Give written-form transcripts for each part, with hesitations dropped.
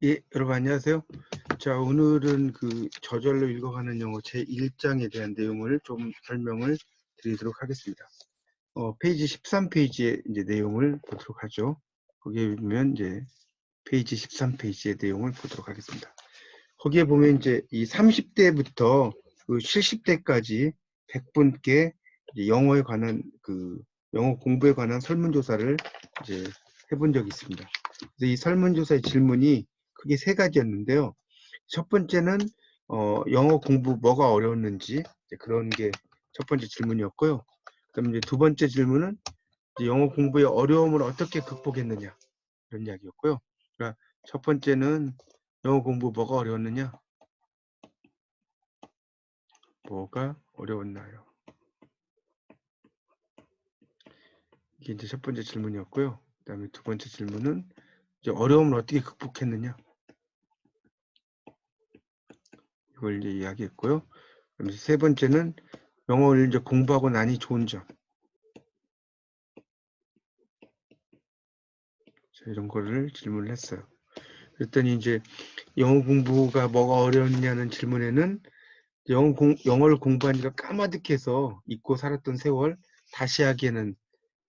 예, 여러분 안녕하세요. 자, 오늘은 그 저절로 읽어가는 영어 제1장에 대한 내용을 좀 설명을 드리도록 하겠습니다. 페이지 13페이지의 이제 내용을 보도록 하죠. 거기에 보면 이제 페이지 13페이지의 내용을 보도록 하겠습니다. 거기에 보면 이제 이 30대부터 그 70대까지 100분께 영어에 관한 영어 공부에 관한 설문조사를 이제 해본 적이 있습니다. 그래서 이 설문조사의 질문이 크게 세 가지였는데요. 첫 번째는 영어 공부 뭐가 어려웠는지 그런 게 첫 번째 질문이었고요. 그다음에 이제 두 번째 질문은 영어 공부의 어려움을 어떻게 극복했느냐 이런 이야기였고요. 그러니까 첫 번째는 영어 공부 뭐가 어려웠느냐? 뭐가 어려웠나요? 이게 이제 첫 번째 질문이었고요. 그다음에 두 번째 질문은 이제 어려움을 어떻게 극복했느냐? 이걸 이제 이야기했고요. 그다음에 세 번째는 영어를 이제 공부하고 나니 좋은 점. 이런 거를 질문을 했어요. 그랬더니 이제 영어 공부가 뭐가 어려웠냐는 질문에는 영어를 공부하니까 까마득해서 잊고 살았던 세월 다시 하기에는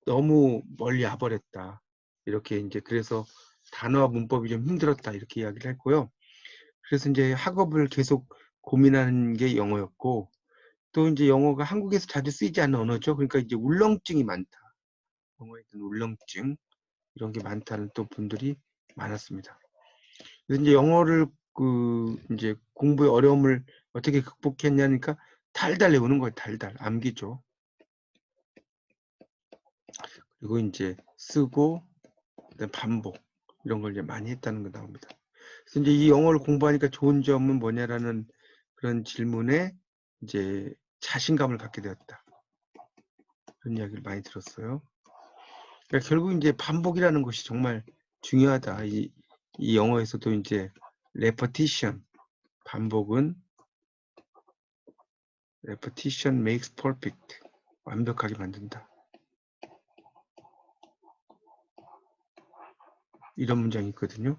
너무 멀리 와버렸다. 이렇게 이제 그래서 단어와 문법이 좀 힘들었다. 이렇게 이야기를 했고요. 그래서 이제 학업을 계속 고민하는 게 영어였고, 또 이제 영어가 한국에서 자주 쓰이지 않는 언어죠. 그러니까 이제 울렁증이 많다. 영어에 대한 울렁증, 이런 게 많다는 또 분들이 많았습니다. 그래서 이제 영어를 이제 공부의 어려움을 어떻게 극복했냐니까 달달 외우는 거예요. 달달. 암기죠. 그리고 이제 쓰고, 반복. 이런 걸 이제 많이 했다는 거 나옵니다. 그래서 이제 이 영어를 공부하니까 좋은 점은 뭐냐라는 그런 질문에 이제 자신감을 갖게 되었다. 그런 이야기를 많이 들었어요. 그러니까 결국 이제 반복이라는 것이 정말 중요하다. 이 영어에서도 이제 repetition, 반복은 repetition makes perfect, 완벽하게 만든다. 이런 문장이 있거든요.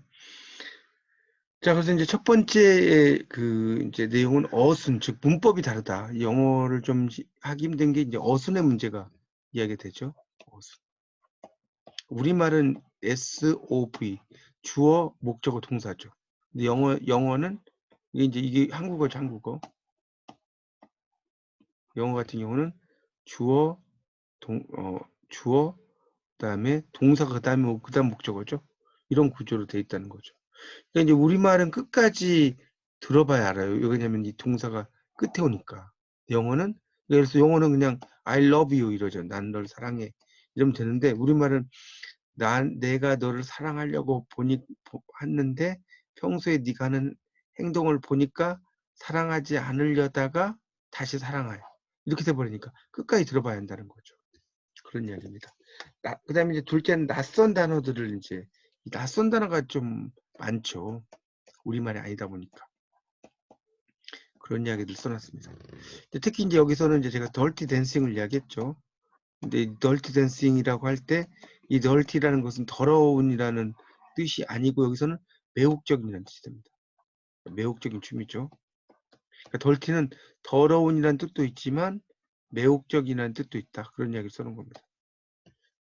자, 그래서 이제 첫 번째 이제 내용은 어순, 즉 문법이 다르다. 영어를 좀 하기 힘든 게 이제 어순의 문제가 이야기가 되죠. 어순. 우리말은 SOV, 주어, 목적어, 동사죠. 근데 영어는 이게 한국어죠, 한국어. 영어 같은 경우는 주어, 주어, 그다음에 동사가 그다음 목적어죠. 이런 구조로 돼 있다는 거죠. 그러니까 이제 우리말은 끝까지 들어봐야 알아요. 왜냐면 이 동사가 끝에 오니까. 영어는 예를 들어서 영어는 그냥 I love you 이러죠. 난 널 사랑해. 이러면 되는데 우리말은 내가 너를 사랑하려고 했는데 평소에 네가 하는 행동을 보니까 사랑하지 않으려다가 다시 사랑해. 이렇게 돼버리니까 끝까지 들어봐야 한다는 거죠. 그런 이야기입니다. 그다음에 이제 둘째는 낯선 단어들을 이제 낯선 단어가 좀 많죠. 우리말이 아니다 보니까 그런 이야기들 써놨습니다. 특히 이제 여기서는 이제 제가 덜티 댄싱을 이야기했죠. 근데 덜티 댄싱이라고 할 때 이 덜티라는 것은 더러운이라는 뜻이 아니고 여기서는 매혹적인이라는 뜻이 됩니다. 매혹적인 춤이죠. 그러니까 덜티는 더러운이라는 뜻도 있지만 매혹적이라는 뜻도 있다. 그런 이야기를 써놓은 겁니다.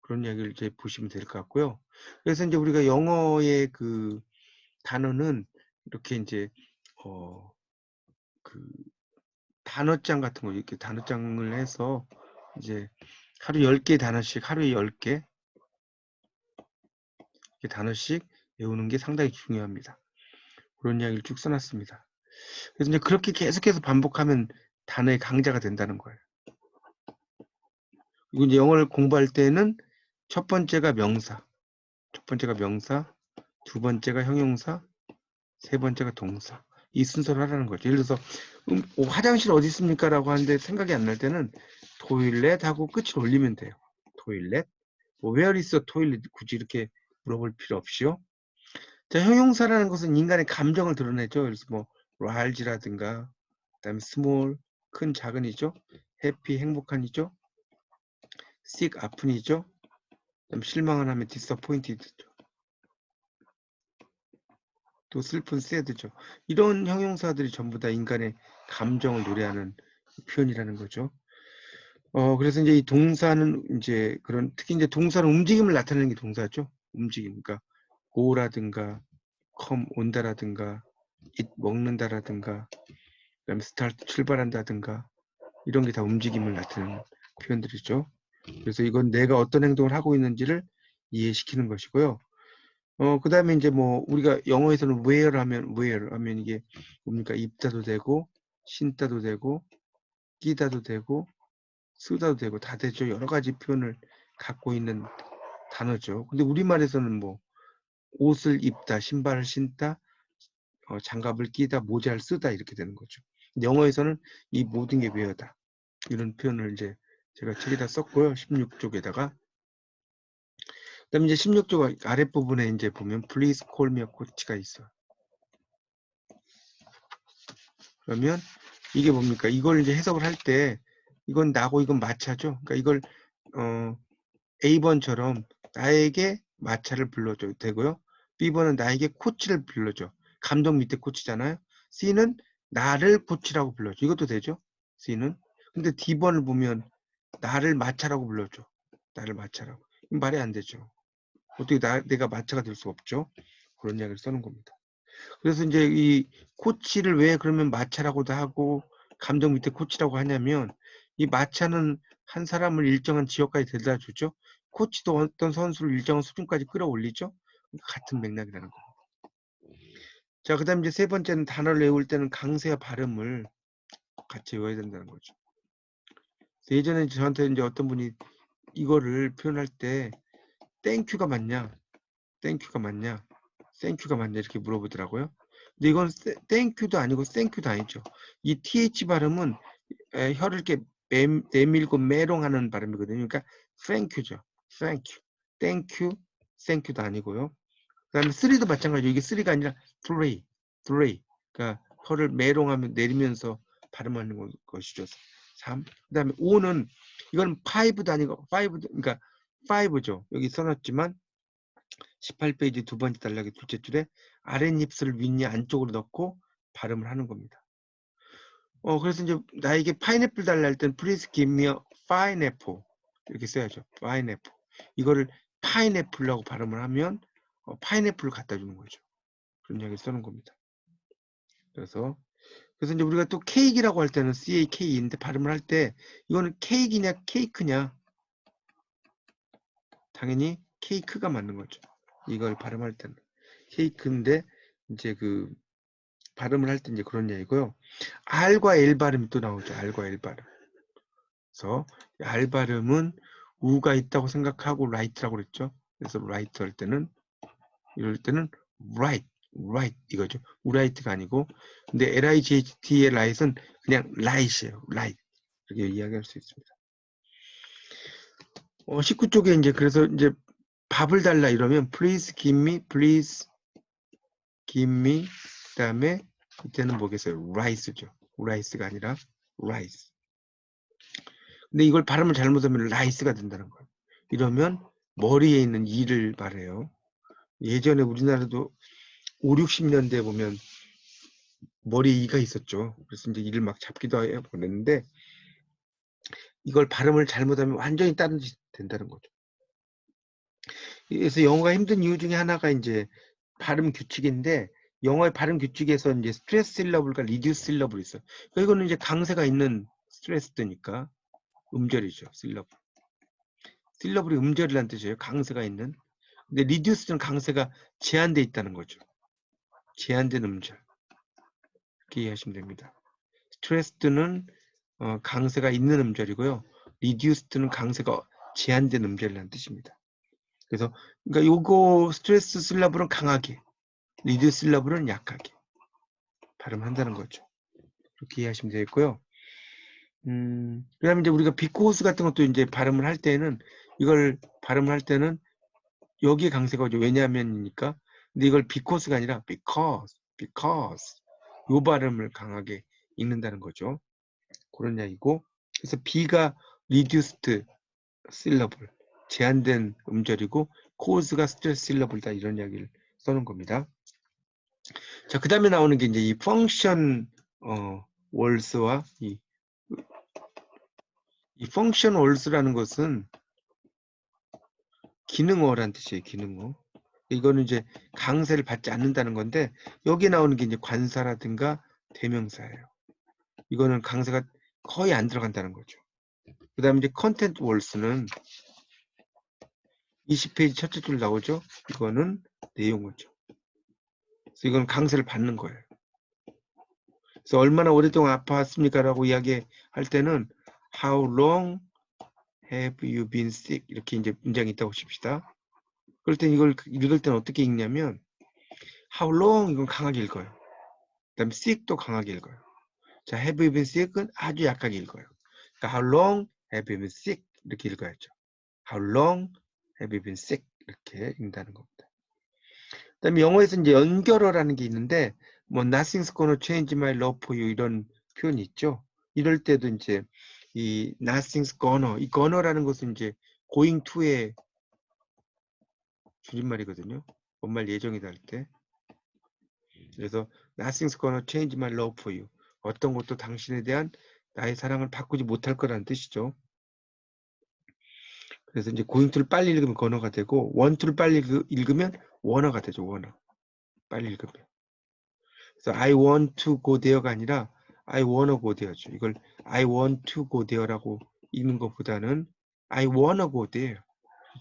그런 이야기를 이제 보시면 될 것 같고요. 그래서 이제 우리가 영어의 그 단어는 이렇게 이제 그 단어장 같은 거 이렇게 단어장을 해서 이제 하루 10개 단어씩 하루에 10개 단어씩 외우는 게 상당히 중요합니다. 그런 이야기를 쭉 써놨습니다. 그래서 이제 그렇게 계속해서 반복하면 단어의 강자가 된다는 거예요. 그리고 이제 영어를 공부할 때는 첫 번째가 명사, 두 번째가 형용사, 세 번째가 동사. 이 순서를 하라는 거죠. 예를 들어서 화장실 어디 있습니까? 라고 하는데 생각이 안 날 때는 토일렛 하고 끝을 올리면 돼요. 토일렛. where is the toilet? 굳이 이렇게 물어볼 필요 없이요. 자, 형용사라는 것은 인간의 감정을 드러내죠. 그래서 뭐 large라든가 그다음에 small, 큰, 작은이죠. happy, 행복한이죠. sick, 아픈이죠. 그다음 실망을 하면 disappointed죠. 또 슬픈 sad죠. 이런 형용사들이 전부 다 인간의 감정을 노래하는 표현이라는 거죠. 그래서 이제 이 동사는 이제 특히 이제 동사는 움직임을 나타내는 게 동사죠. 움직임. 그러니까 go라든가 come 온다라든가 eat 먹는다라든가 그다음에 start 출발한다든가 이런 게 다 움직임을 나타내는 표현들이죠. 그래서 이건 내가 어떤 행동을 하고 있는지를 이해시키는 것이고요. 그다음에 이제 뭐 우리가 영어에서는 where 하면 이게 뭡니까? 입다도 되고 신다도 되고 끼다도 되고 쓰다도 되고 다 되죠. 여러 가지 표현을 갖고 있는 단어죠. 근데 우리말에서는 뭐 옷을 입다, 신발을 신다, 장갑을 끼다, 모자를 쓰다 이렇게 되는 거죠. 영어에서는 이 모든 게 where다. 이런 표현을 이제 제가 책에다 썼고요. 16쪽에다가. 그다음에 이제 16쪽 아랫부분에 이제 보면 please call me a coach가 있어요. 그러면 이게 뭡니까? 이걸 이제 해석을 할 때 이건 나고 이건 마차죠. 그러니까 이걸 A번처럼 나에게 마차를 불러줘도 되고요. B번은 나에게 코치를 불러줘. 감독 밑에 코치잖아요. C는 나를 코치라고 불러줘. 이것도 되죠. C는. 근데 D번을 보면 나를 마차라고 불러줘. 나를 마차라고. 말이 안 되죠. 어떻게 내가 마차가 될 수 없죠. 그런 이야기를 써는 겁니다. 그래서 이제 이 코치를 왜 그러면 마차라고도 하고 감독 밑에 코치라고 하냐면 이 마차는 한 사람을 일정한 지역까지 데려다 주죠. 코치도 어떤 선수를 일정한 수준까지 끌어올리죠. 같은 맥락이라는 겁니다. 자, 그 다음 이제 세 번째는 단어를 외울 때는 강세와 발음을 같이 외워야 된다는 거죠. 예전에 저한테 이제 어떤 분이 이거를 표현할 때 땡큐가 맞냐, 땡큐가 맞냐, 땡큐가 맞냐 이렇게 물어보더라고요. 근데 이건 땡큐도 아니고 땡큐도 아니죠. 이 th 발음은 혀를 이렇게 내밀고 메롱하는 발음이거든요. 그러니까 thank유죠. thank you, thank you도 아니고요. 그다음에 쓰리도 마찬가지죠. 이게 쓰리가 아니라 three. 그러니까 혀를 메롱하면 내리면서 발음하는 것이죠. 3. 그다음에 5는 이건 5도 아니고 5도 그러니까 5죠. 여기 써놨지만 18페이지 두 번째 단락의 둘째 줄에 아랫입술을 윗니 안쪽으로 넣고 발음을 하는 겁니다. 그래서 이제 나에게 파인애플 달라 할 땐 please give me a pineapple 이렇게 써야죠. pineapple. 이거를 파인애플이라고 발음을 하면 파인애플을 갖다 주는 거죠. 그런 이야기를 쓰는 겁니다. 그래서 이제 우리가 또 케이크라고 할 때는 CAK인데 발음을 할 때 이거는 케이크냐 케이크냐 당연히 케이크가 맞는 거죠. 이걸 발음할 때는 케이크인데 이제 그 발음을 할 때 이제 그런 얘기고요. R과 L 발음이 또 나오죠. R과 L 발음. 그래서 R 발음은 우가 있다고 생각하고 right라고 그랬죠. 그래서 right 할 때는 이럴 때는 right 이거죠. right가 아니고 근데 light의 right은 그냥 right이에요. right 이렇게 이야기할 수 있습니다. 19쪽에 이제 그래서 이제 밥을 달라 이러면 please give me 그다음에 이때는 뭐겠어요? rice죠. rice가 아니라 rice. 근데 이걸 발음을 잘못하면 rice가 된다는 거예요. 이러면 머리에 있는 이를 말해요. 예전에 우리나라도 5, 60년대에 보면 머리에 이가 있었죠. 그래서 이제 이를 막 잡기도 해 보냈는데 이걸 발음을 잘못하면 완전히 다른 짓이 된다는 거죠. 그래서 영어가 힘든 이유 중에 하나가 이제 발음 규칙인데 영어의 발음 규칙에서 이제 스트레스 실러블과 리듀스 실러블이 있어요. 이거는 이제 강세가 있는 스트레스드니까 음절이죠. 실러블. 실러블이 음절이라는 뜻이에요. 강세가 있는. 근데 리듀스는 강세가 제한돼 있다는 거죠. 제한된 음절. 이렇게 이해하시면 됩니다. 스트레스드는 강세가 있는 음절이고요. 리듀스드는 강세가 제한된 음절이라는 뜻입니다. 그래서 그러니까 요거 스트레스 실러블은 강하게, 리듀스 실러블은 약하게 발음한다는 거죠. 그렇게 이해하시면 되겠고요. 그다음에 이제 우리가 비코스 같은 것도 이제 발음을 할 때는 이걸 발음을 할 때는 여기에 강세가 오죠. 왜냐하면이니까. 근데 이걸 비코스가 아니라 because 요 발음을 강하게 읽는다는 거죠. 그런 이야기고. 그래서 B가 reduced syllable 제한된 음절이고 cause가 stress syllable다 이런 이야기를 써는 겁니다. 자, 그 다음에 나오는 게 이제 이 펑션 월스와 이 펑션 월스라는 것은 기능어란 뜻이에요. 기능어. 이거는 이제 강세를 받지 않는다는 건데 여기 나오는 게 이제 관사라든가 대명사예요. 이거는 강세가 거의 안 들어간다는 거죠. 그 다음에 이제 컨텐트 월스는 20페이지 첫째 줄 나오죠. 이거는 내용어죠. 그래서 이건 강세를 받는 거예요. 그래서 얼마나 오랫동안 아파왔습니까? 라고 이야기할 때는 How long have you been sick? 이렇게 이제 문장이 있다고 칩시다. 그럴 땐 이걸 읽을 때는 어떻게 읽냐면 How long 이건 강하게 읽어요. 그 다음에 sick도 강하게 읽어요. 자, have you been sick은 아주 약하게 읽어요. 그러니까 How long have you been sick? 이렇게 읽어야죠. How long have you been sick? 이렇게 읽는다는 겁니다. 그 다음에 영어에서 이제 연결어라는 게 있는데 뭐 nothing's gonna change my love for you 이런 표현이 있죠. 이럴 때도 이제 이 nothing's gonna 이 gonna라는 것은 이제 going to의 줄임말이거든요. 뭔 말 예정이다 할 때. 그래서 nothing's gonna change my love for you. 어떤 것도 당신에 대한 나의 사랑을 바꾸지 못할 거라는 뜻이죠. 그래서 이제 going to를 빨리 읽으면 gonna가 되고 want to를 빨리 읽으면 wanna가 되죠. wanna. 빨리 읽으면. 그래서 I want to go there가 아니라 I wanna go there죠. 이걸 I want to go there라고 읽는 것보다는 I wanna go there.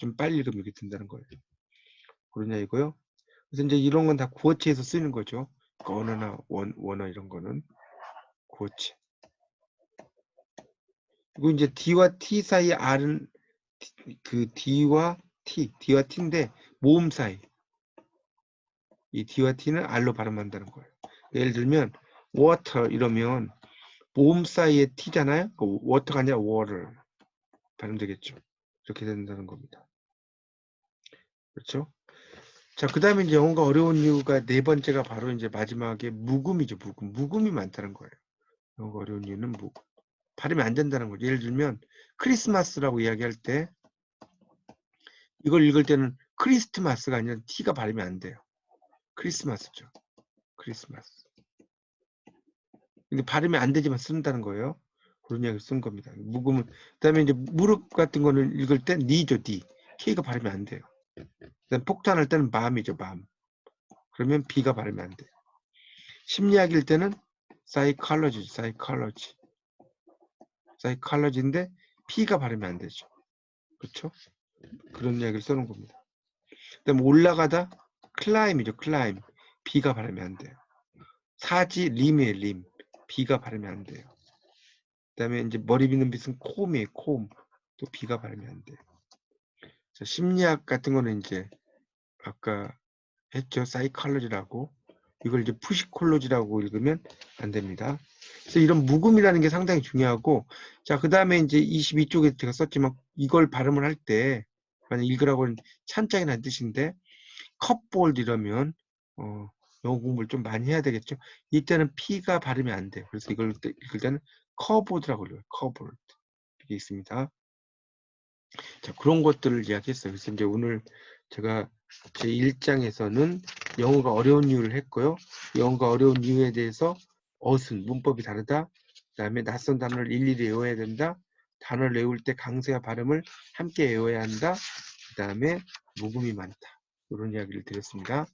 좀 빨리 읽으면 이렇게 된다는 거예요. 그러냐 이거요. 그래서 이제 이런 건 다 구어체에서 쓰는 거죠. gonna나 wanna 이런 거는 구어체. 그리고 이제 D와 T 사이 R은 그 D와 T인데 모음 사이. 이 D와 T는 R로 발음한다는 거예요. 예를 들면 water 이러면 모음 사이에 T잖아요. 그 water가 아니라 water 발음되겠죠. 이렇게 된다는 겁니다. 그렇죠? 자, 그 다음에 이제 영어가 어려운 이유가 네 번째가 바로 이제 마지막에 묵음이죠. 묵음이 많다는 거예요. 영어가 어려운 이유는 묵음. 발음이 안 된다는 거죠. 예를 들면 크리스마스라고 이야기할 때 이걸 읽을 때는 크리스트마스가 아니라 T가 발음이 안 돼요. 크리스마스죠. 크리스마스. 근데 발음이 안 되지만 쓴다는 거예요. 그런 이야기를 쓴 겁니다. 묵음은. 그 다음에 이제 무릎 같은 거는 읽을 때 니죠, 니. K가 발음이 안 돼요. 그다음 폭탄할 때는 밤이죠, 밤. 그러면 B가 발음이 안 돼요. 심리학일 때는 psychology, psychology인데 P가 발음이 안 되죠. 그렇죠? 그런 이야기를 써놓은 겁니다. 그다음 올라가다 climb이죠, climb. B가 발음이 안 돼요. 사지 림이에요, 림. B가 발음이 안 돼요. 그다음에 이제 머리 빗는 빗은 콤이에요, 콤. 또 B가 발음이 안 돼요. 자, 심리학 같은 거는 이제 아까 했죠, psychology라고. 이걸 이제 푸시콜로지라고 읽으면 안 됩니다. 그래서 이런 묵음이라는 게 상당히 중요하고, 자, 그 다음에 이제 22쪽에 제가 썼지만 이걸 발음을 할 때, 만약 읽으라고는 찬짝이라는 뜻인데, 컵볼드 이러면, 영어 공부를 좀 많이 해야 되겠죠. 이때는 P가 발음이 안 돼요. 그래서 이걸 읽을 때는 커보드라고 읽어요. 커보드. 이게 있습니다. 자, 그런 것들을 이야기했어요. 그래서 이제 오늘 제가 제 1장에서는 영어가 어려운 이유를 했고요. 영어가 어려운 이유에 대해서 어순, 문법이 다르다. 그 다음에 낯선 단어를 일일이 외워야 된다. 단어를 외울 때 강세와 발음을 함께 외워야 한다. 그 다음에 묵음이 많다. 이런 이야기를 드렸습니다.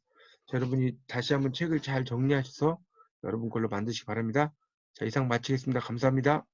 자, 여러분이 다시 한번 책을 잘 정리하셔서 여러분 걸로 만드시기 바랍니다. 자, 이상 마치겠습니다. 감사합니다.